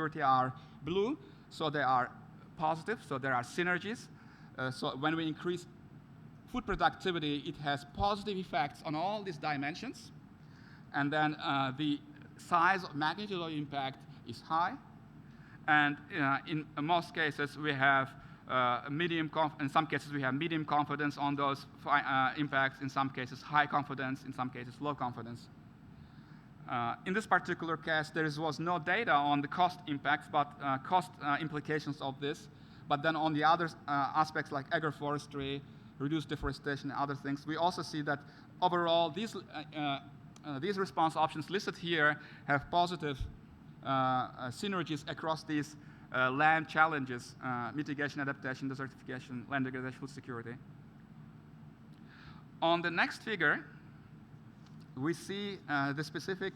security are blue, so they are positive, so there are synergies. So when we increase food productivity, it has positive effects on all these dimensions. And then the size of magnitude of impact is high. And in most cases, we have in some cases, we have medium confidence on those impacts. In some cases, high confidence. In some cases, low confidence. In this particular case, there was no data on the cost impacts, but cost implications of this. But then on the other aspects like agroforestry, reduced deforestation, and other things, we also see that overall these response options listed here have positive synergies across these land challenges, mitigation, adaptation, desertification, land degradation, food security. On the next figure, we see the specific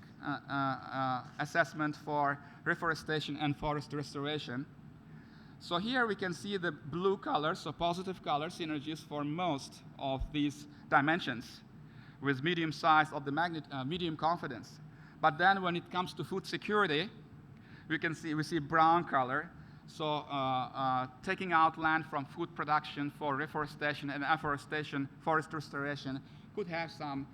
assessment for reforestation and forest restoration. So here we can see the blue color, so positive color synergies for most of these dimensions with medium size of the medium confidence. But then when it comes to food security, we see brown color. So taking out land from food production for reforestation and afforestation, forest restoration could have some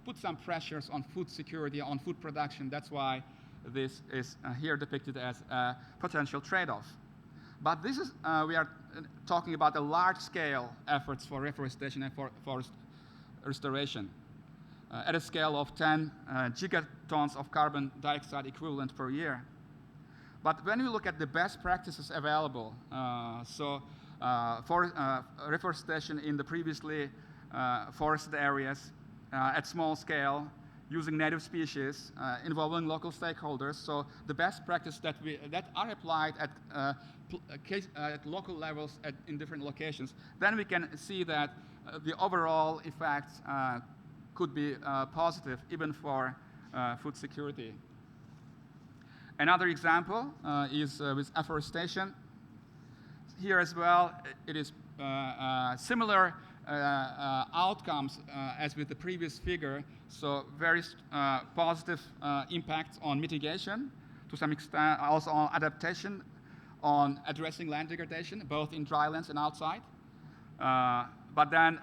put some pressures on food security, on food production. That's why this is here depicted as a potential trade-off. But this is we are talking about the large-scale efforts for reforestation and for forest restoration at a scale of 10 gigatons of carbon dioxide equivalent per year. But when we look at the best practices available, for reforestation in the previously forested areas at small scale, using native species, involving local stakeholders. So the best practices that are applied at local levels in different locations, then we can see that the overall effects could be positive even for food security. Another example is with afforestation. Here as well, it is similar outcomes as with the previous figure. So very positive impacts on mitigation, to some extent also on adaptation, on addressing land degradation, both in drylands and outside. But then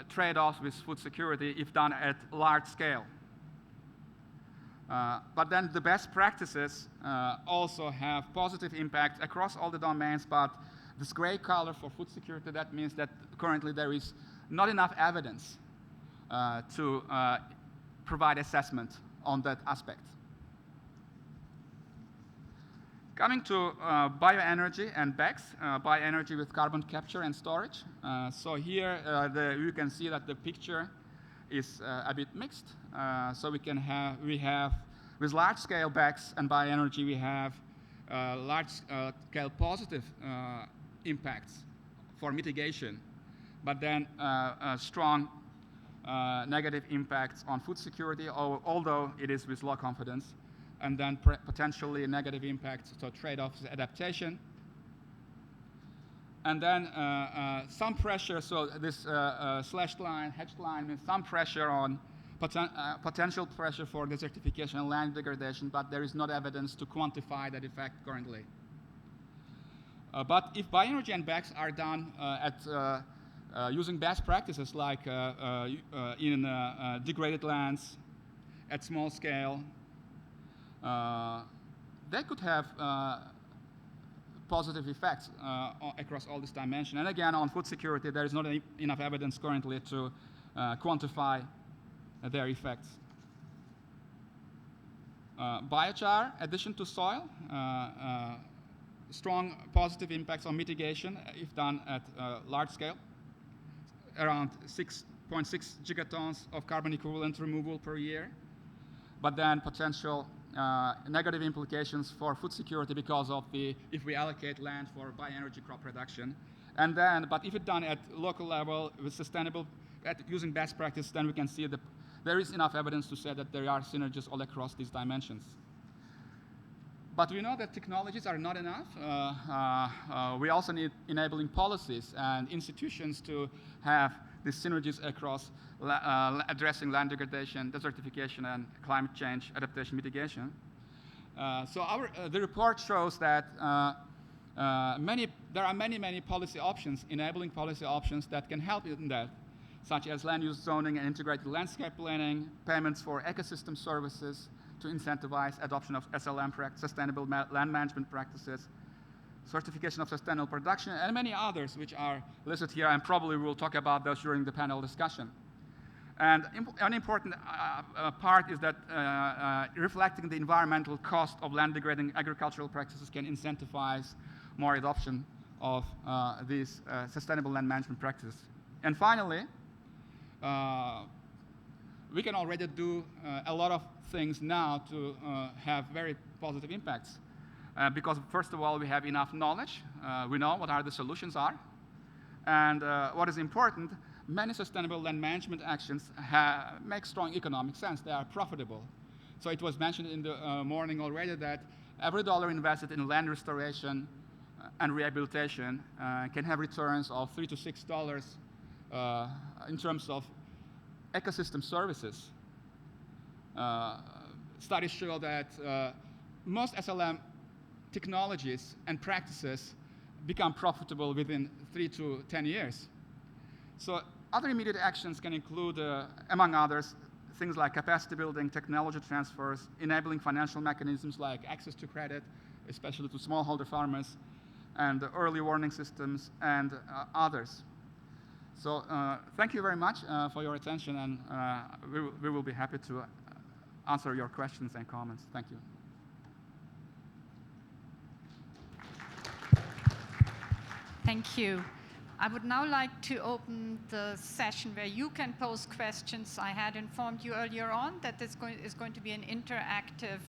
trade-offs with food security if done at large scale. But then the best practices also have positive impacts across all the domains, but this gray color for food security, that means that currently there is not enough evidence to provide assessment on that aspect. Coming to bioenergy and BECCS, bioenergy with carbon capture and storage. So here you can see that the picture is a bit mixed. So we have with large-scale BECCS and bioenergy, we have large-scale positive impacts for mitigation, but then strong negative impacts on food security, although it is with low confidence, and then potentially negative impacts, so trade-offs, adaptation. And then some pressure, so this slashed line, hatched line, means some pressure on potential pressure for desertification and land degradation, but there is not evidence to quantify that effect currently. But if bioenergy and BECCS are done using best practices like in degraded lands at small scale, they could have positive effects across all this dimension. And again, on food security, there is not enough evidence currently to quantify their effects. Biochar addition to soil, strong positive impacts on mitigation if done at large scale, around 6.6 gigatons of carbon equivalent removal per year, but then potential negative implications for food security because of if we allocate land for bioenergy crop production. And then, but if it's done at local level with sustainable, using best practice, then we can see that there is enough evidence to say that there are synergies all across these dimensions. But we know that technologies are not enough. We also need enabling policies and institutions to have these synergies across addressing land degradation, desertification, and climate change adaptation mitigation. The report shows that there are many policy options, enabling policy options that can help in that, such as land use zoning and integrated landscape planning, payments for ecosystem services to incentivize adoption of SLM, sustainable land management practices, certification of sustainable production, and many others which are listed here, and probably we'll talk about those during the panel discussion. And an important part is that reflecting the environmental cost of land-degrading agricultural practices can incentivize more adoption of these sustainable land management practices. And finally, we can already do a lot of things now to have very positive impacts. Because first of all, we have enough knowledge. We know what the solutions are. And what is important, many sustainable land management actions make strong economic sense. They are profitable. So it was mentioned in the morning already that every dollar invested in land restoration and rehabilitation can have returns of $3 to $6 in terms of ecosystem services. Studies show that most SLM technologies and practices become profitable within 3 to 10 years. So other immediate actions can include, among others, things like capacity building, technology transfers, enabling financial mechanisms like access to credit, especially to smallholder farmers, and early warning systems, and others. So thank you very much for your attention, and we will be happy to answer your questions and comments. Thank you. Thank you. I would now like to open the session where you can pose questions. I had informed you earlier on that this is going to be an interactive